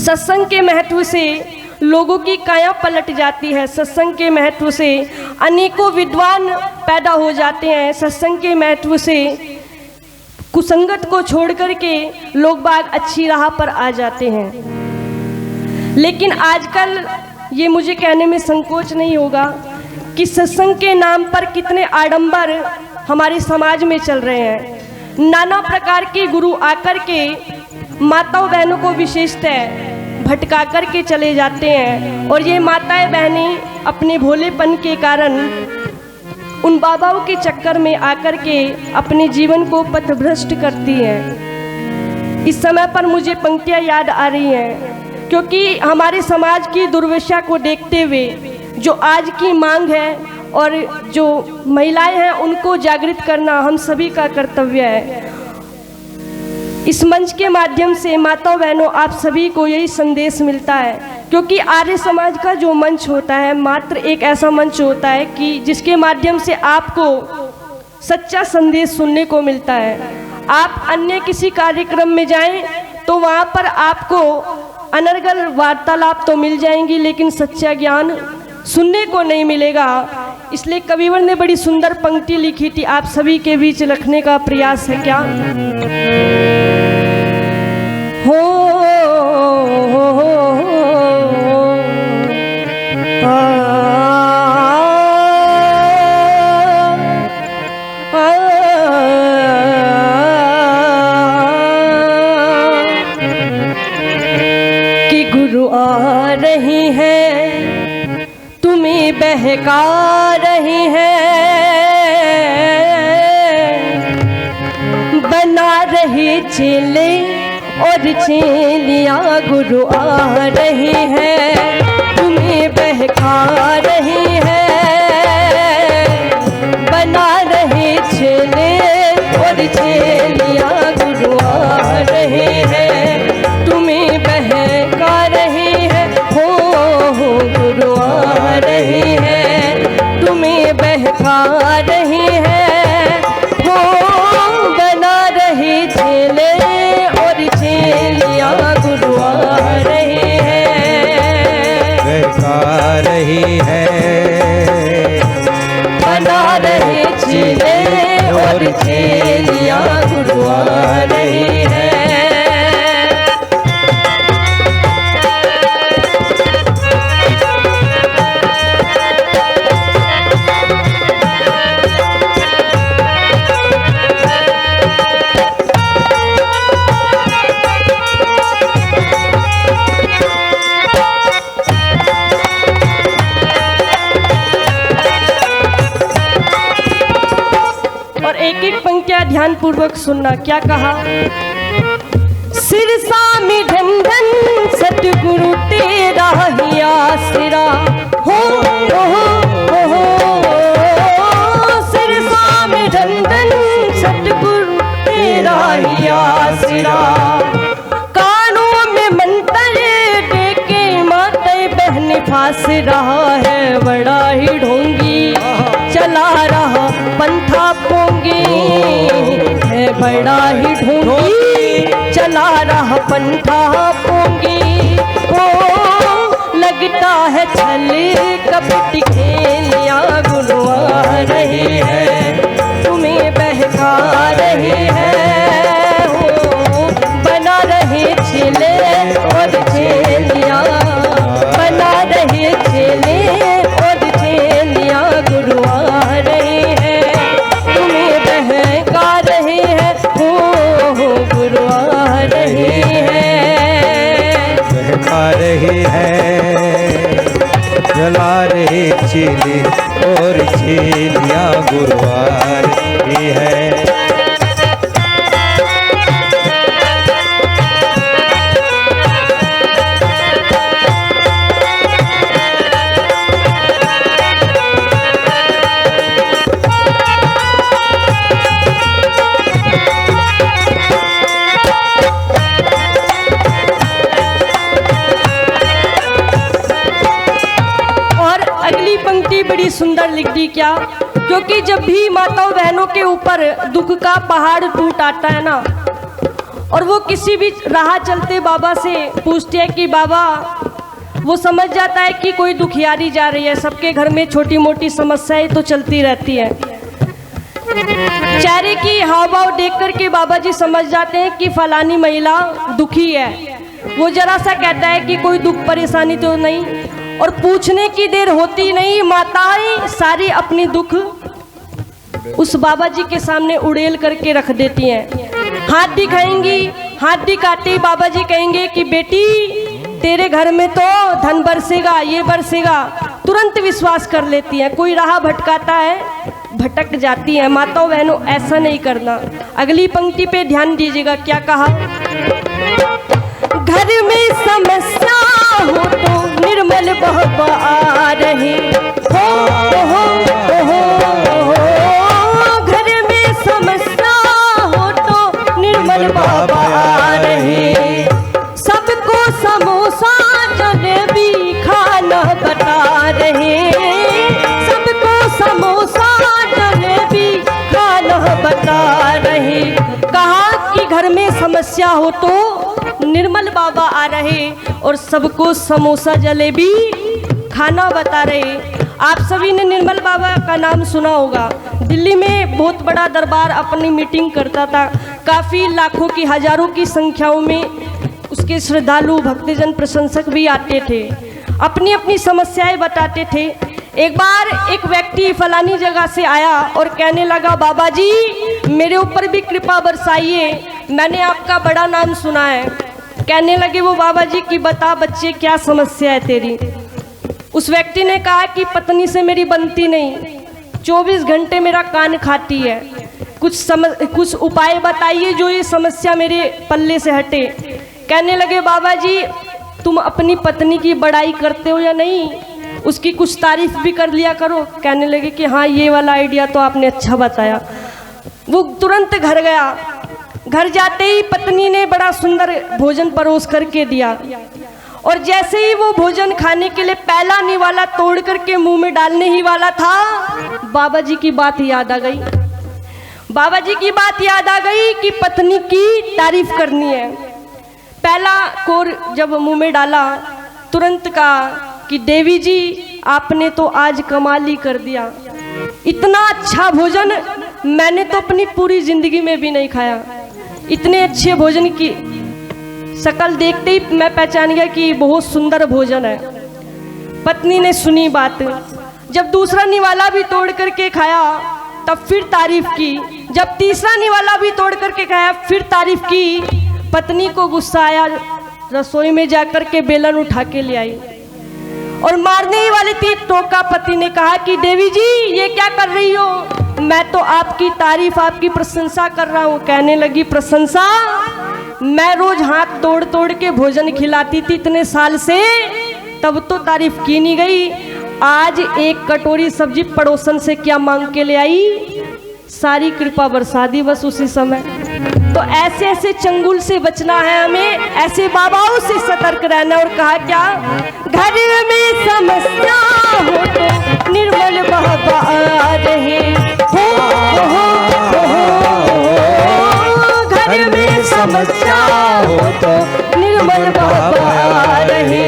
सत्संग के महत्व से लोगों की काया पलट जाती है। सत्संग के महत्व से अनेकों विद्वान पैदा हो जाते हैं। सत्संग के महत्व से कुसंगत को छोड़ करके लोग बाग अच्छी राह पर आ जाते हैं। लेकिन आजकल ये मुझे कहने में संकोच नहीं होगा कि सत्संग के नाम पर कितने आडंबर हमारे समाज में चल रहे हैं। नाना प्रकार के गुरु आकर के माताओं बहनों को विशेषतः भटका कर के चले जाते हैं और ये माताएं बहनें अपने भोलेपन के कारण उन बाबाओं के चक्कर में आकर के अपने जीवन को पथभ्रष्ट करती हैं। इस समय पर मुझे पंक्तियां याद आ रही हैं क्योंकि हमारे समाज की दुर्दशा को देखते हुए जो आज की मांग है और जो महिलाएं हैं उनको जागृत करना हम सभी का कर्तव्य है। इस मंच के माध्यम से माताओं बहनों आप सभी को यही संदेश मिलता है क्योंकि आर्य समाज का जो मंच होता है मात्र एक ऐसा मंच होता है कि जिसके माध्यम से आपको सच्चा संदेश सुनने को मिलता है। आप अन्य किसी कार्यक्रम में जाएं तो वहाँ पर आपको अनर्गल वार्तालाप तो मिल जाएंगी लेकिन सच्चा ज्ञान सुनने को नहीं मिलेगा। इसलिए कविवर ने बड़ी सुंदर पंक्ति लिखी थी, आप सभी के बीच रखने का प्रयास है क्या। कि गुरु आ रही है तुम्हें बहका रही है, बना रहे चेले और चेलियां गुरु आ रही है तुम्हें बहका रही है, बना रहे चेले और चेलियां गुरु आ रहे हैं तुम्हें बहका रही है। हो गुरु आ रही है तुम्हें बहका रही है, हो बना रही चेले और चेलियां गुरु आ रही है, बहका रही है, बना रहे चेले और चेलियां गुरु आ रही है। एक एक पंक्तियां ध्यान पूर्वक सुनना। क्या कहा, सिरसा में धन धन सतगुरु तेरा ही आसरा हो, सिरसा में धन धन सतगुरु तेरा ही आसरा, कानों में मंत्र देके माते बहन फांस रहा है, बड़ा ही ढोंगी चला रहा पंथा पोंगी है, बड़ा ही ढोंगी चला रहा पंथा पोंगी। ओ लगता है छल कपट खेलियां गुरु आ रही है तुम्हें बहका रही है, हो बना रहे चेले और चेलियां, बना रहे चेले और चेलियां गुरु आ रही है तुम्हें बहका रही है, हो गुरु आ रही है, बहका रही है, जला रही चेले और चेलियां गुरु आ रही है। बड़ी सुंदर लिख दी। क्या, क्योंकि जब भी माताओं बहनों के ऊपर दुख का पहाड़ टूट आता है ना और वो किसी भी राह चलते बाबा से पूछते हैं कि बाबा, वो समझ जाता है कि कोई दुखियारी जा रही है। सबके घर में छोटी मोटी समस्याएं तो चलती रहती हैं। चेहरे की हाव भाव देख कर के बाबा जी समझ जाते हैं कि फलानी महिला दुखी है। वो जरा सा कहता है कि कोई दुख परेशानी तो नहीं, और पूछने की देर होती नहीं, माताएं सारी अपनी दुख उस बाबा जी के सामने उड़ेल करके रख देती हैं। हाथ दिखाएंगी, हाथ दिखाते बाबा जी कहेंगे कि बेटी तेरे घर में तो धन बरसेगा, ये बरसेगा। तुरंत विश्वास कर लेती हैं। कोई राह भटकाता है, भटक जाती है। माताओं बहनों, ऐसा नहीं करना। अगली पंक्ति पे ध्यान दीजिएगा, क्या कहा? घर में समस्या हो तो निर्मल बाबा आ रहे हो, घर में समस्या हो तो निर्मल बाबा आ रहे। सबको समोसा जलेबी खाना बता रहे, सबको समोसा जलेबी खाना बता रहे। कहा कि घर में समस्या हो तो निर्मल बाबा आ रहे और सबको समोसा जलेबी खाना बता रहे। आप सभी ने निर्मल बाबा का नाम सुना होगा। दिल्ली में बहुत बड़ा दरबार अपनी मीटिंग करता था। काफ़ी लाखों की, हजारों की संख्याओं में उसके श्रद्धालु, भक्तजन, प्रशंसक भी आते थे, अपनी अपनी समस्याएं बताते थे। एक बार एक व्यक्ति फलानी जगह से आया और कहने लगा, बाबा जी मेरे ऊपर भी कृपा बरसाइए, मैंने आपका बड़ा नाम सुना है। कहने लगे वो बाबा जी कि बता बच्चे, क्या समस्या है तेरी? उस व्यक्ति ने कहा कि पत्नी से मेरी बनती नहीं, 24 घंटे मेरा कान खाती है, कुछ उपाय बताइए जो ये समस्या मेरे पल्ले से हटे। कहने लगे बाबा जी तुम अपनी पत्नी की बड़ाई करते हो या नहीं, उसकी कुछ तारीफ भी कर लिया करो। कहने लगे कि हाँ ये वाला आइडिया तो आपने अच्छा बताया। वो तुरंत घर गया। घर जाते ही पत्नी ने बड़ा सुंदर भोजन परोस करके दिया, और जैसे ही वो भोजन खाने के लिए पहला निवाला तोड़ करके मुंह में डालने ही वाला था, बाबा जी की बात याद आ गई। बाबा जी की बात याद आ गई कि पत्नी की तारीफ करनी है। पहला कोर जब मुंह में डाला, तुरंत कहा कि देवी जी आपने तो आज कमाल ही कर दिया, इतना अच्छा भोजन मैंने तो अपनी पूरी जिंदगी में भी नहीं खाया। इतने अच्छे भोजन की शक्ल देखते ही मैं पहचान गया कि बहुत सुंदर भोजन है। पत्नी ने सुनी बात, जब दूसरा निवाला भी तोड़ करके खाया तब फिर तारीफ की, जब तीसरा निवाला भी तोड़ करके खाया फिर तारीफ की। पत्नी को गुस्सा आया, रसोई में जाकर के बेलन उठा के ले आई और मारने ही वाली थी। टोका पति ने कहा कि देवी जी ये क्या कर रही हो? मैं तो आपकी तारीफ, आपकी प्रशंसा कर रहा हूँ। कहने लगी प्रशंसा? मैं रोज हाथ तोड़ तोड़ के भोजन खिलाती थी इतने साल से, तब तो तारीफ की नहीं गई। आज एक कटोरी सब्जी पड़ोसन से क्या मांग के ले आई, सारी कृपा बरसा दी बस उसी समय। तो ऐसे ऐसे चंगुल से बचना है हमें, ऐसे बाबाओं से सतर्क रहना। और कहा क्या, घर में समस्या हो तो निर्मल बाबा आ रहे हो, घर में समस्या हो तो निर्मल बाबा आ रहे।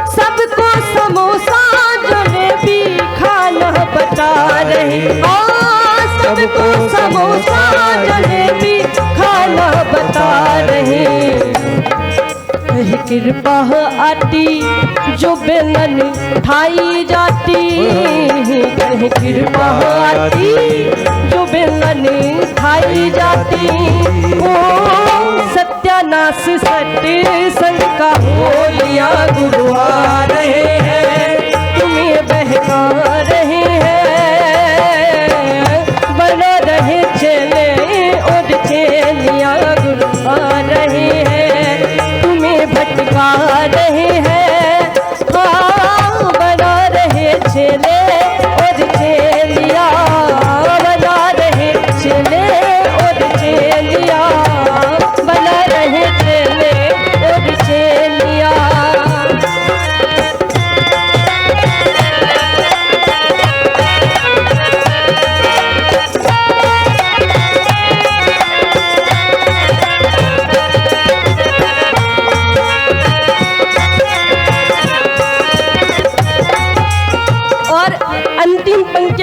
सबको समोसा जलेबी खाना बता रहे, सबको समोसा जलेबी खाना बता रहे। कृपा आती जो बेलन खाई जाती, कृपा आती जो बेलन खाई जाती। ओ सत्यानाश सत्य संग का हो लिया गुरु आ रहे हैं, तुम्हें बहका रहे हैं। बना रहे चले और चेलिया गुरु आ रहे हैं, तुम्हें भटका रहे हैं। हाँ बना रहे चले और चेलिया, बना रहे चले और चेलिया, बना रहे चले और चेलिया।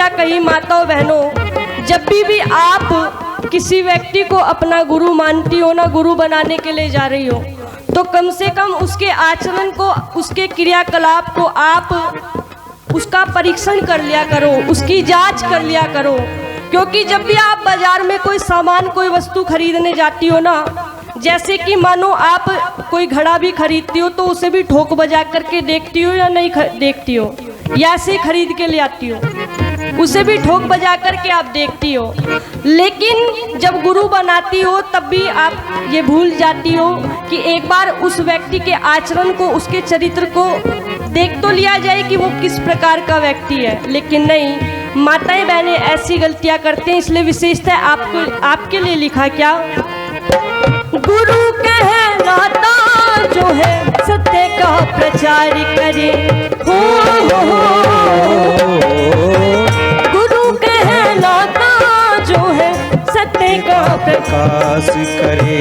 क्या कही माताओं बहनों, जब भी आप किसी व्यक्ति को अपना गुरु मानती हो ना, गुरु बनाने के लिए जा रही हो, तो कम से कम उसके आचरण को, उसके क्रियाकलाप को आप उसका परीक्षण कर लिया करो, उसकी जांच कर लिया करो। क्योंकि जब भी आप बाजार में कोई सामान, कोई वस्तु खरीदने जाती हो ना, जैसे कि मानो आप कोई घड़ा भी खरीदती हो तो उसे भी ठोक बजा करके देखती हो या नहीं देखती हो, या ऐसे ही खरीद के ले आती हो, उसे भी ठोक बजा करके आप देखती हो। लेकिन जब गुरु बनाती हो तब भी आप ये भूल जाती हो कि एक बार उस व्यक्ति के आचरण को, उसके चरित्र को देख तो लिया जाए कि वो किस प्रकार का व्यक्ति है। लेकिन नहीं, माताएं बहनें ऐसी गलतियां करते हैं, इसलिए विशेषता आपके लिए लिखा क्या, गुरु कहलाता जो है सत्य का प्रचार करे, हो गुरु कहलाता जो है सत्य का प्रकाश करे,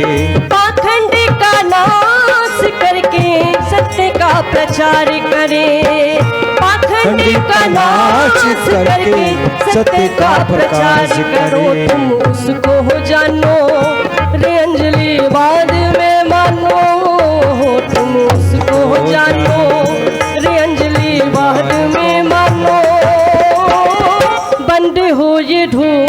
पाखंड का नाश करके सत्य का प्रचार करे, पाखंड का नाश करके सत्य का प्रचार करो। तुम उसको हो जानो रे अंजलि बाद में मानो, तुम उसको हो जानो रे अंजलि बाद में मानो। बंद हो ये ढूंढ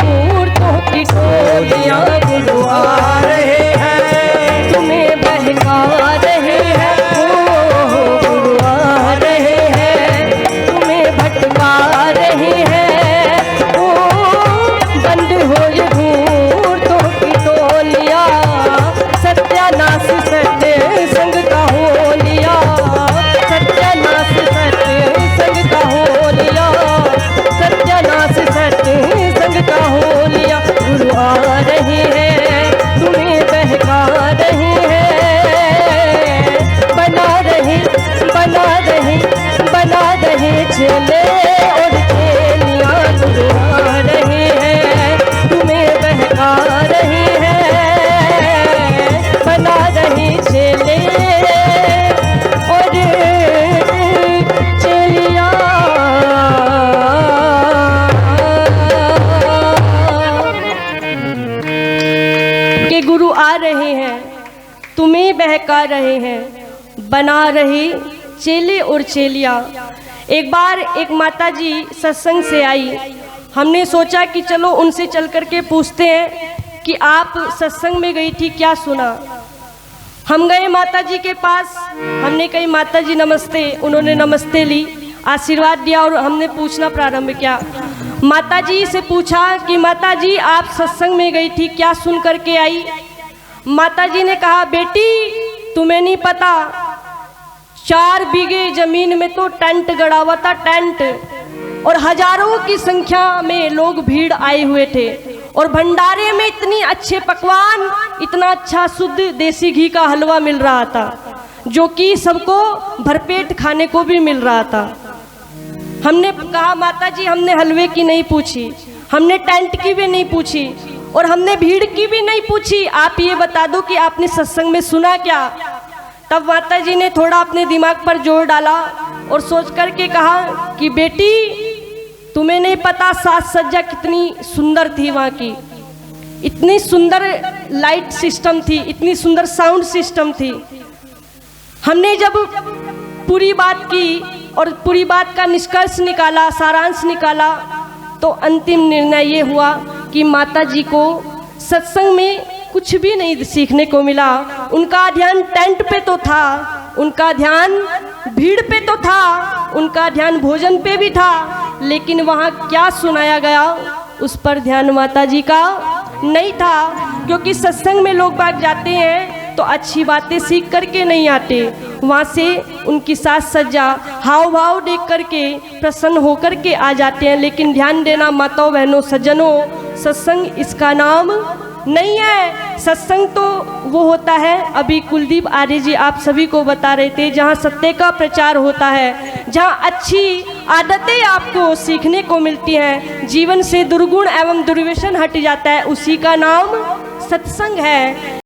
की टोलियां गुरु आ रहे हैं, तुम्हें बहका रहे हैं, गुरु आ रहे हैं, तुम्हें भटका रहे हैं। बंद हो ये ढूंढ की टोलियां, सत्यानाश सत्य संग का हो लिया, सत्यानाश सत्य संग का हो लिया, सत्यानाश सत्य संग का हो लिया। गुरु आ रहे हैं, तुम्हें बहका रहे हैं, बना रहे चले और चेलियां। गुरु आ रहे हैं, तुम्हें बहका रहे हैं, बना रहे चले और चेलियां। के गुरु आ रहे हैं, तुम्हें बहका रहे हैं, बना रहे चेले और चेलियां। एक बार एक माताजी सत्संग से आई, हमने सोचा कि चलो उनसे चल कर के पूछते हैं कि आप सत्संग में गई थी, क्या सुना। हम गए माताजी के पास, हमने कही माताजी नमस्ते, उन्होंने नमस्ते ली, आशीर्वाद दिया और हमने पूछना प्रारंभ किया। माताजी से पूछा कि माताजी आप सत्संग में गई थी, क्या सुन करके आई। माताजी ने कहा बेटी तुम्हें नहीं पता, 4 बीघे जमीन में तो टेंट गड़ा हुआ था, टेंट, और हजारों की संख्या में लोग भीड़ आए हुए थे, और भंडारे में इतनी अच्छे पकवान, इतना अच्छा शुद्ध देसी घी का हलवा मिल रहा था, जो कि सबको भरपेट खाने को भी मिल रहा था। हमने कहा माताजी हमने हलवे की नहीं पूछी, हमने टेंट की भी नहीं पूछी, और हमने भीड़ की भी नहीं पूछी, आप ये बता दो कि आपने सत्संग में सुना क्या। तब माताजी ने थोड़ा अपने दिमाग पर जोर डाला और सोच कर के कहा कि बेटी तुम्हें नहीं पता साज सज्जा कितनी सुंदर थी वहाँ की, इतनी सुंदर लाइट सिस्टम थी, इतनी सुंदर साउंड सिस्टम थी। हमने जब पूरी बात की और पूरी बात का निष्कर्ष निकाला, सारांश निकाला, तो अंतिम निर्णय ये हुआ कि माताजी को सत्संग में कुछ भी नहीं सीखने को मिला। उनका ध्यान टेंट पे तो था, उनका ध्यान भीड़ पे तो था, उनका ध्यान भोजन पे भी था, लेकिन वहाँ क्या सुनाया गया उस पर ध्यान माताजी का नहीं था। क्योंकि सत्संग में लोग बाग जाते हैं तो अच्छी बातें सीख करके नहीं आते, वहाँ से उनकी साज सज्जा, हाव भाव देख करके प्रसन्न होकर के आ जाते हैं। लेकिन ध्यान देना माताओं बहनों सज्जनों, सत्संग इसका नाम नहीं है। सत्संग तो वो होता है, अभी कुलदीप आर्य जी आप सभी को बता रहे थे, जहाँ सत्य का प्रचार होता है, जहाँ अच्छी आदतें आपको सीखने को मिलती हैं, जीवन से दुर्गुण एवं दुर्व्यसन हट जाता है, उसी का नाम सत्संग है।